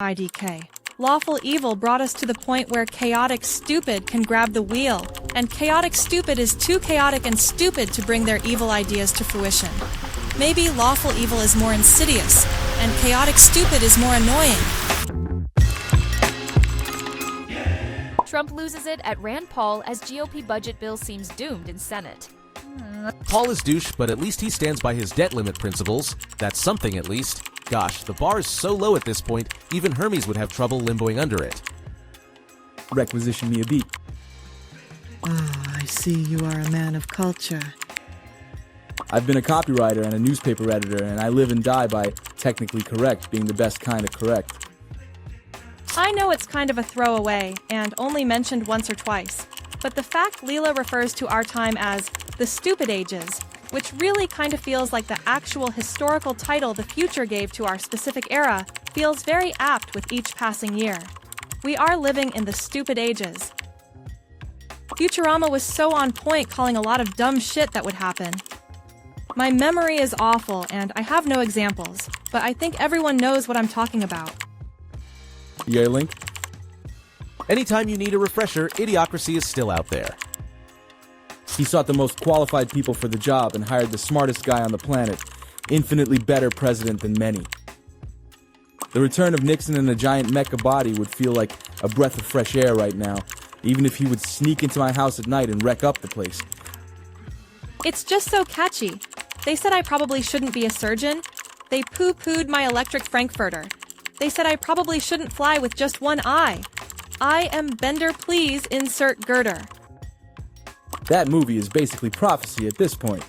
IDK. Lawful evil brought us to the point where chaotic stupid can grab the wheel, and chaotic stupid is too chaotic and stupid to bring their evil ideas to fruition. Maybe lawful evil is more insidious, and chaotic stupid is more annoying. Trump loses it at Rand Paul as GOP budget bill seems doomed in Senate. Paul is douche, but at least he stands by his debt limit principles. That's something at least. Gosh, the bar is so low at this point, even Hermes would have trouble limboing under it. Requisition me a beat. Oh, I see you are a man of culture. I've been a copywriter and a newspaper editor, and I live and die by technically correct being the best kind of correct. I know it's kind of a throwaway, and only mentioned once or twice, but the fact Leela refers to our time as the stupid ages, which really kind of feels like the actual historical title the future gave to our specific era, feels very apt with each passing year. We are living in the stupid ages. Futurama was so on point calling a lot of dumb shit that would happen. My memory is awful and I have no examples, but I think everyone knows what I'm talking about. You got a link? Anytime you need a refresher, Idiocracy is still out there. He sought the most qualified people for the job and hired the smartest guy on the planet, infinitely better president than many. The return of Nixon in a giant mecha body would feel like a breath of fresh air right now, even if he would sneak into my house at night and wreck up the place. It's just so catchy. They said I probably shouldn't be a surgeon. They poo-pooed my electric frankfurter. They said I probably shouldn't fly with just one eye. I am Bender, please insert girder. That movie is basically prophecy at this point.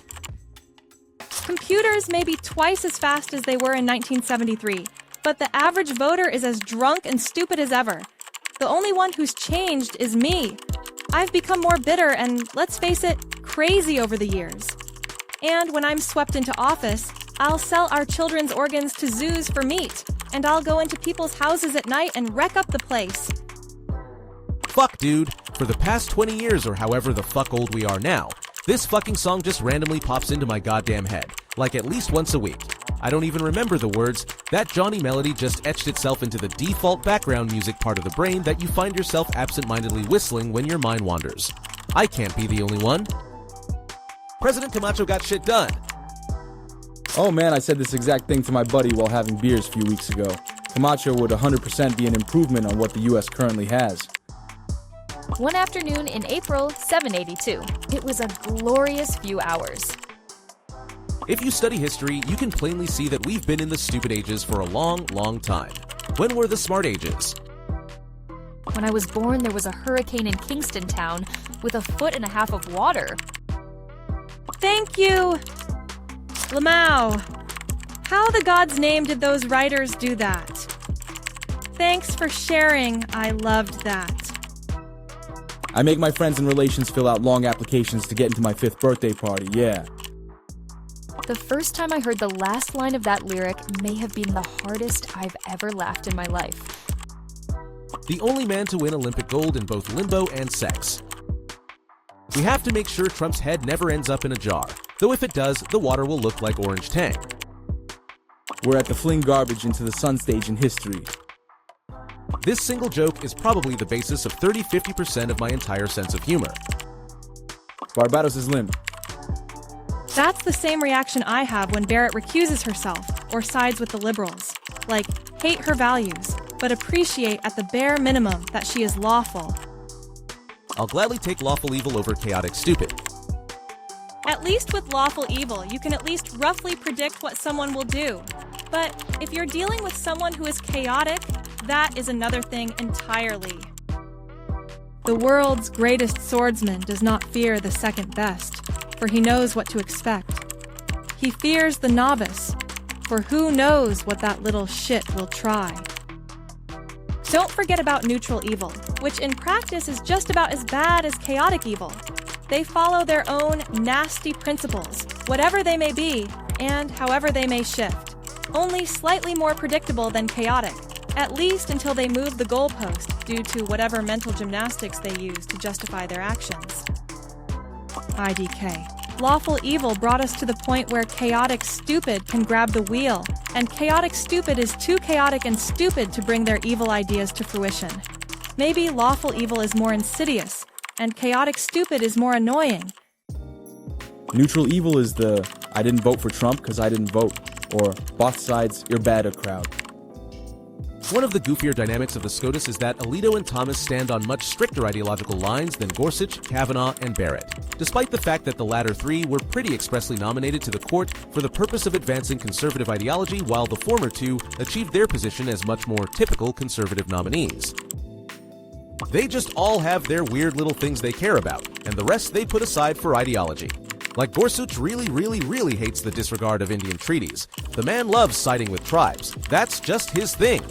Computers may be twice as fast as they were in 1973, but the average voter is as drunk and stupid as ever. The only one who's changed is me. I've become more bitter and, let's face it, crazy over the years. And when I'm swept into office, I'll sell our children's organs to zoos for meat, and I'll go into people's houses at night and wreck up the place. Fuck, dude. For the past 20 years or however the fuck old we are now, this fucking song just randomly pops into my goddamn head, like at least once a week. I don't even remember the words. That Johnny melody just etched itself into the default background music part of the brain that you find yourself absent-mindedly whistling when your mind wanders. I can't be the only one. President Camacho got shit done. Oh man, I said this exact thing to my buddy while having beers a few weeks ago. Camacho would 100% be an improvement on what the US currently has. One afternoon in April 782. It was a glorious few hours. If you study history, you can plainly see that we've been in the stupid ages for a long, long time. When were the smart ages? When I was born, there was a hurricane in Kingston town with 1.5 feet of water. Thank you, Lamau. How the god's name did those writers do that? Thanks for sharing, I loved that. I make my friends and relations fill out long applications to get into my 5th birthday party, yeah. The first time I heard the last line of that lyric may have been the hardest I've ever laughed in my life. The only man to win Olympic gold in both limbo and sex. We have to make sure Trump's head never ends up in a jar, though if it does, the water will look like orange tang. We're at the fling garbage into the sun stage in history. This single joke is probably the basis of 30-50% of my entire sense of humor. Barbados is limb. That's the same reaction I have when Barrett recuses herself or sides with the liberals. Like, hate her values, but appreciate at the bare minimum that she is lawful. I'll gladly take lawful evil over chaotic stupid. At least with lawful evil, you can at least roughly predict what someone will do. But if you're dealing with someone who is chaotic, that is another thing entirely. The world's greatest swordsman does not fear the second best, for he knows what to expect. He fears the novice, for who knows what that little shit will try. Don't forget about neutral evil, which in practice is just about as bad as chaotic evil. They follow their own nasty principles, whatever they may be, and however they may shift. Only slightly more predictable than chaotic, at least until they move the goalpost due to whatever mental gymnastics they use to justify their actions. IDK. Lawful evil brought us to the point where chaotic stupid can grab the wheel, and chaotic stupid is too chaotic and stupid to bring their evil ideas to fruition. Maybe lawful evil is more insidious, and chaotic stupid is more annoying. Neutral evil is the I didn't vote for Trump because I didn't vote, or both sides, you're bad crowd. One of the goofier dynamics of the SCOTUS is that Alito and Thomas stand on much stricter ideological lines than Gorsuch, Kavanaugh, and Barrett, despite the fact that the latter three were pretty expressly nominated to the court for the purpose of advancing conservative ideology, while the former two achieved their position as much more typical conservative nominees. They just all have their weird little things they care about, and the rest they put aside for ideology. Like Gorsuch really hates the disregard of Indian treaties. The man loves siding with tribes. That's just his thing.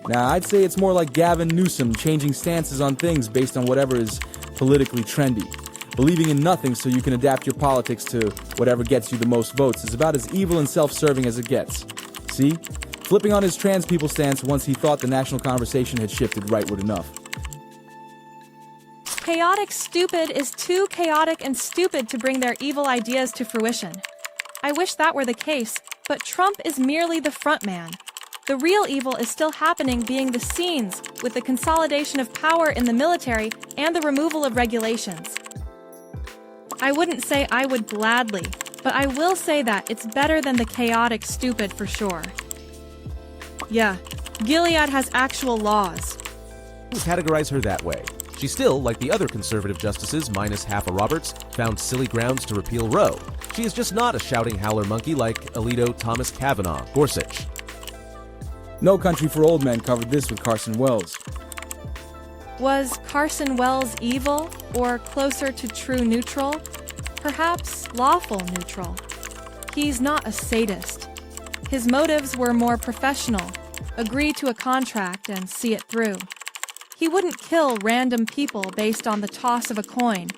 Now, I'd say it's more like Gavin Newsom changing stances on things based on whatever is politically trendy. Believing in nothing so you can adapt your politics to whatever gets you the most votes is about as evil and self-serving as it gets. See? Flipping on his trans people stance once he thought the national conversation had shifted rightward enough. Chaotic stupid is too chaotic and stupid to bring their evil ideas to fruition. I wish that were the case, but Trump is merely the front man. The real evil is still happening being the scenes, with the consolidation of power in the military and the removal of regulations. I wouldn't say I would gladly, but I will say that it's better than the chaotic stupid for sure. Yeah, Gilead has actual laws. Categorize her that way. She still, like the other conservative justices minus Haffa Roberts, found silly grounds to repeal Roe. She is just not a shouting howler monkey like Alito, Thomas, Kavanaugh, Gorsuch. No Country for Old Men covered this with Carson Wells. Was Carson Wells evil, or closer to true neutral? Perhaps lawful neutral. He's not a sadist. His motives were more professional, agree to a contract and see it through. He wouldn't kill random people based on the toss of a coin,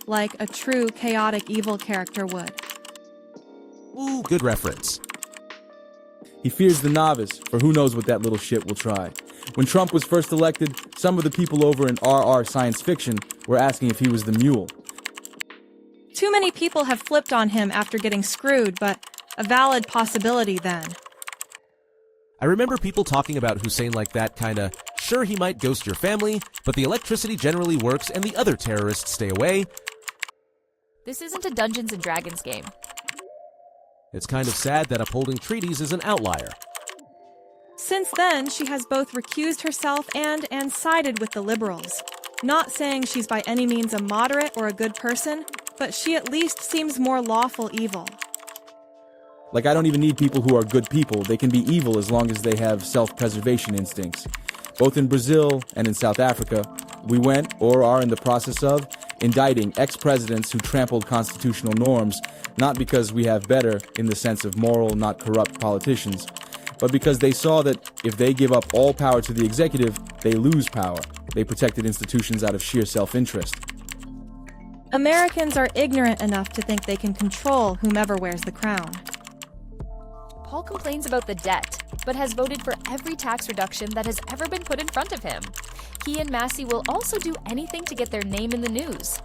like a true chaotic evil character would. Ooh, good reference. He fears the novice, for who knows what that little shit will try. When Trump was first elected, some of the people over in RR Science Fiction were asking if he was the mule. Too many people have flipped on him after getting screwed, but a valid possibility then. I remember people talking about Hussein like that kinda, sure he might ghost your family, but the electricity generally works and the other terrorists stay away. This isn't a Dungeons & Dragons game. It's kind of sad that upholding treaties is an outlier. Since then, she has both recused herself and sided with the liberals. Not saying she's by any means a moderate or a good person, but she at least seems more lawful evil. Like, I don't even need people who are good people. They can be evil as long as they have self-preservation instincts. Both in Brazil and in South Africa, we went, or are in the process of, indicting ex-presidents who trampled constitutional norms, not because we have better, in the sense of moral, not corrupt politicians, but because they saw that if they give up all power to the executive, they lose power. They protected institutions out of sheer self-interest. Americans are ignorant enough to think they can control whomever wears the crown. Paul complains about the debt, but has voted for every tax reduction that has ever been put in front of him. He and Massey will also do anything to get their name in the news.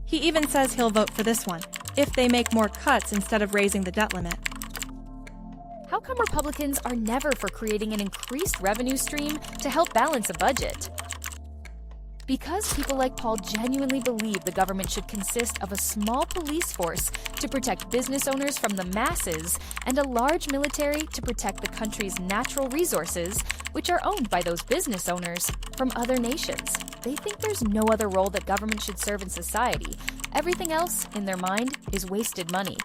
He even says he'll vote for this one, if they make more cuts instead of raising the debt limit. How come Republicans are never for creating an increased revenue stream to help balance a budget? Because people like Paul genuinely believe the government should consist of a small police force to protect business owners from the masses and a large military to protect the country's natural resources, which are owned by those business owners, from other nations. They think there's no other role that government should serve in society. Everything else, in their mind, is wasted money.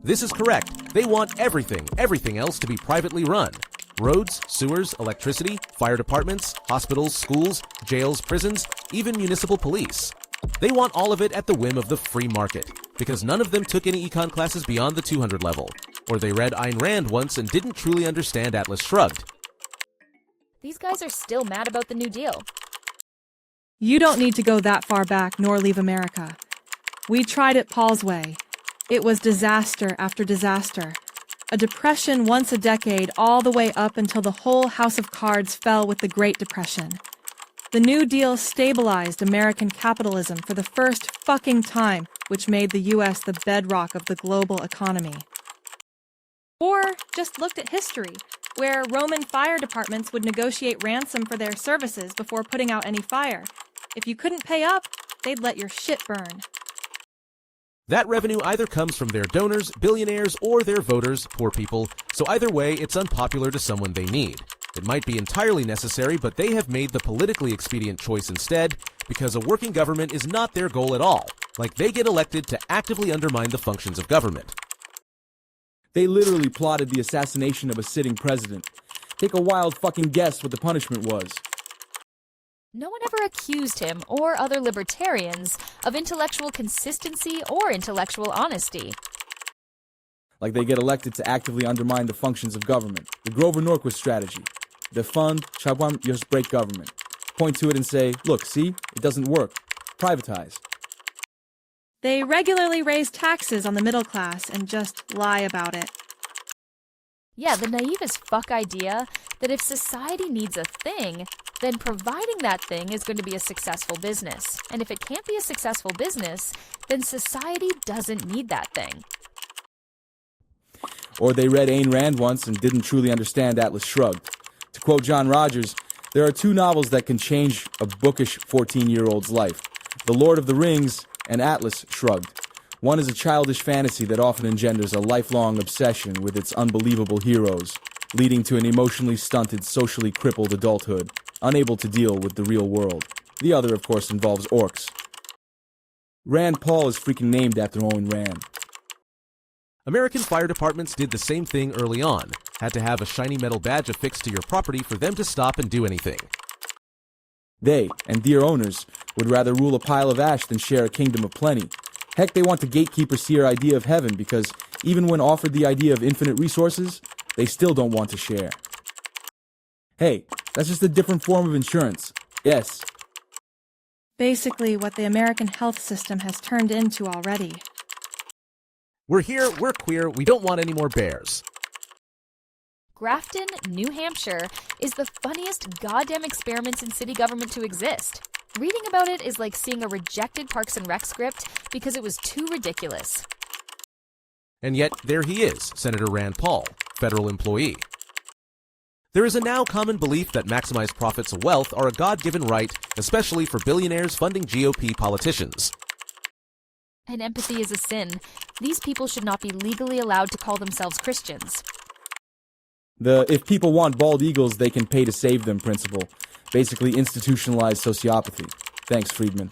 This is correct. They want everything else to be privately run. Roads, sewers, electricity, fire departments, hospitals, schools, jails, prisons, even municipal police. They want all of it at the whim of the free market, because none of them took any econ classes beyond the 200 level, or they read Ayn Rand once and didn't truly understand Atlas Shrugged. These guys are still mad about the New Deal. You don't need to go that far back nor leave America. We tried it Paul's way. It was disaster after disaster. A depression once a decade all the way up until the whole house of cards fell with the Great Depression. The New Deal stabilized American capitalism for the first fucking time, which made the U.S. the bedrock of the global economy. Or just looked at history, where Roman fire departments would negotiate ransom for their services before putting out any fire. If you couldn't pay up, they'd let your shit burn. That revenue either comes from their donors, billionaires, or their voters, poor people, so either way, it's unpopular to someone they need. It might be entirely necessary, but they have made the politically expedient choice instead, because a working government is not their goal at all. Like, they get elected to actively undermine the functions of government. They literally plotted the assassination of a sitting president. Take a wild fucking guess what the punishment was. No one ever accused him or other libertarians of intellectual consistency or intellectual honesty. Like they get elected to actively undermine the functions of government. The Grover Norquist strategy. Defund, chabwam, just break government. Point to it and say, look, see, it doesn't work. Privatize. They regularly raise taxes on the middle class and just lie about it. Yeah, the naive as fuck idea that if society needs a thing, then providing that thing is going to be a successful business. And if it can't be a successful business, then society doesn't need that thing. Or they read Ayn Rand once and didn't truly understand Atlas Shrugged. To quote John Rogers, there are two novels that can change a bookish 14-year-old's life. The Lord of the Rings and Atlas Shrugged. One is a childish fantasy that often engenders a lifelong obsession with its unbelievable heroes, leading to an emotionally stunted, socially crippled adulthood, unable to deal with the real world. The other, of course, involves orcs. Rand Paul is freaking named after Owen Rand. American fire departments did the same thing early on. Had to have a shiny metal badge affixed to your property for them to stop and do anything. They, and dear owners, would rather rule a pile of ash than share a kingdom of plenty. Heck, they want the gatekeepers see your idea of heaven because even when offered the idea of infinite resources, they still don't want to share. Hey, that's just a different form of insurance. Yes. Basically what the American health system has turned into already. We're here, we're queer, we don't want any more bears. Grafton, New Hampshire, is the funniest goddamn experiments in city government to exist. Reading about it is like seeing a rejected Parks and Rec script because it was too ridiculous. And yet, there he is, Senator Rand Paul, federal employee. There is a now common belief that maximized profits of wealth are a God-given right, especially for billionaires funding GOP politicians. And empathy is a sin. These people should not be legally allowed to call themselves Christians. The if people want bald eagles, they can pay to save them principle. Basically institutionalized sociopathy. Thanks, Friedman.